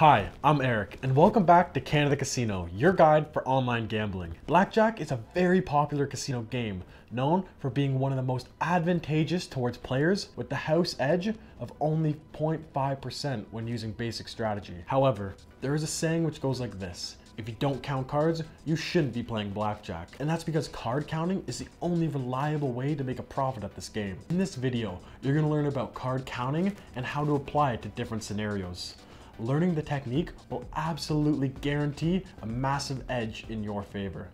Hi, I'm Eric, and welcome back to Canada Casino, your guide for online gambling. Blackjack is a very popular casino game, known for being one of the most advantageous towards players with the house edge of only 0.5% when using basic strategy. However, there is a saying which goes like this: if you don't count cards, you shouldn't be playing blackjack. And that's because card counting is the only reliable way to make a profit at this game. In this video, you're going to learn about card counting and how to apply it to different scenarios. Learning the technique will absolutely guarantee a massive edge in your favor.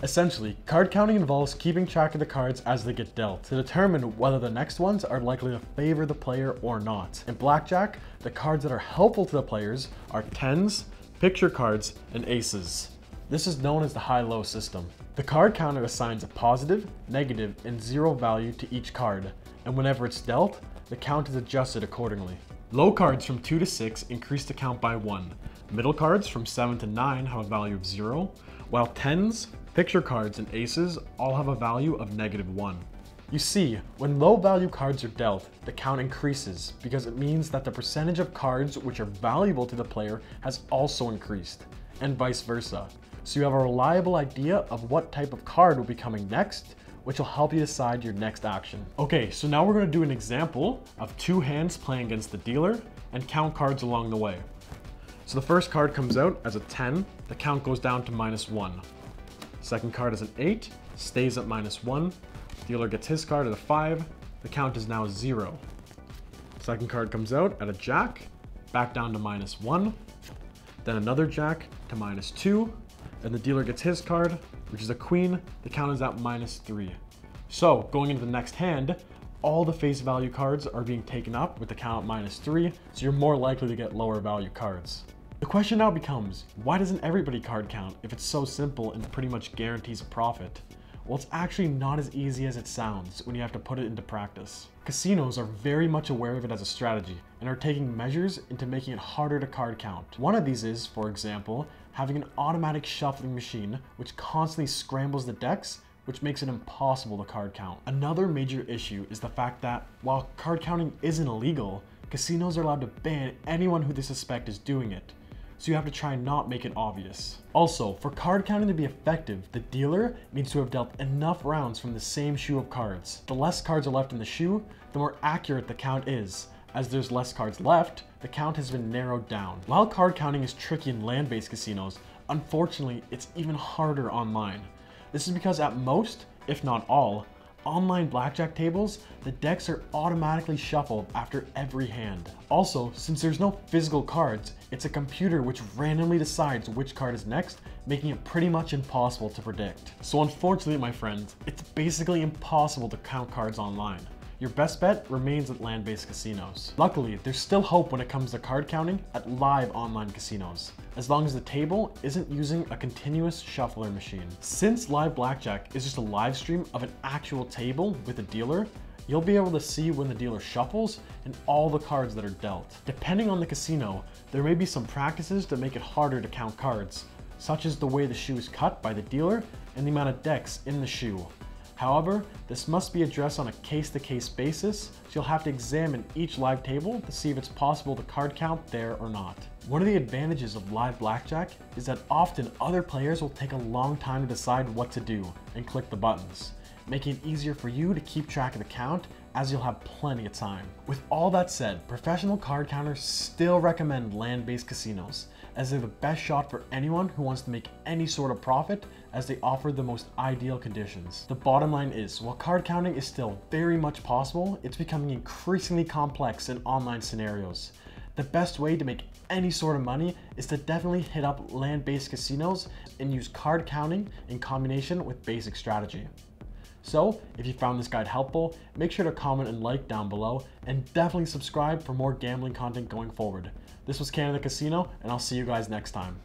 Essentially, card counting involves keeping track of the cards as they get dealt to determine whether the next ones are likely to favor the player or not. In blackjack, the cards that are helpful to the players are tens, picture cards, and aces. This is known as the high-low system. The card counter assigns a positive, negative, and zero value to each card, and whenever it's dealt, the count is adjusted accordingly. Low cards from 2 to 6 increase the count by 1. Middle cards from 7 to 9 have a value of 0, while tens, picture cards, and aces all have a value of -1. You see, when low value cards are dealt, the count increases because it means that the percentage of cards which are valuable to the player has also increased, and vice versa. So you have a reliable idea of what type of card will be coming next, which will help you decide your next action. Okay, so now we're going to do an example of two hands playing against the dealer and count cards along the way. So the first card comes out as a 10, the count goes down to -1. Second card is an 8, stays at -1. Dealer gets his card at a 5, the count is now 0. Second card comes out at a jack, back down to -1. Then another jack to -2. And the dealer gets his card, which is a queen, the count is at -3. So, going into the next hand, all the face value cards are being taken up with the count at -3, so you're more likely to get lower value cards. The question now becomes, why doesn't everybody card count if it's so simple and pretty much guarantees a profit? Well, it's actually not as easy as it sounds when you have to put it into practice. Casinos are very much aware of it as a strategy and are taking measures into making it harder to card count. One of these is, for example, having an automatic shuffling machine which constantly scrambles the decks, which makes it impossible to card count. Another major issue is the fact that while card counting isn't illegal, casinos are allowed to ban anyone who they suspect is doing it. So you have to try and not make it obvious. Also, for card counting to be effective, the dealer needs to have dealt enough rounds from the same shoe of cards. The less cards are left in the shoe, the more accurate the count is. As there's less cards left, the count has been narrowed down. While card counting is tricky in land-based casinos, unfortunately, it's even harder online. This is because at most, if not all, online blackjack tables, the decks are automatically shuffled after every hand. Also, since there's no physical cards, it's a computer which randomly decides which card is next, making it pretty much impossible to predict. So unfortunately, my friends, it's basically impossible to count cards online. Your best bet remains at land-based casinos. Luckily, there's still hope when it comes to card counting at live online casinos, as long as the table isn't using a continuous shuffler machine. Since live blackjack is just a live stream of an actual table with a dealer, you'll be able to see when the dealer shuffles and all the cards that are dealt. Depending on the casino, there may be some practices that make it harder to count cards, such as the way the shoe is cut by the dealer and the amount of decks in the shoe. However, this must be addressed on a case-to-case basis, so you'll have to examine each live table to see if it's possible to card count there or not. One of the advantages of live blackjack is that often other players will take a long time to decide what to do and click the buttons, making it easier for you to keep track of the count as you'll have plenty of time. With all that said, professional card counters still recommend land-based casinos, as they're the best shot for anyone who wants to make any sort of profit, as they offer the most ideal conditions. The bottom line is, while card counting is still very much possible, it's becoming increasingly complex in online scenarios. The best way to make any sort of money is to definitely hit up land-based casinos and use card counting in combination with basic strategy. So, if you found this guide helpful, make sure to comment and like down below, and definitely subscribe for more gambling content going forward. This was Canada Casino, and I'll see you guys next time.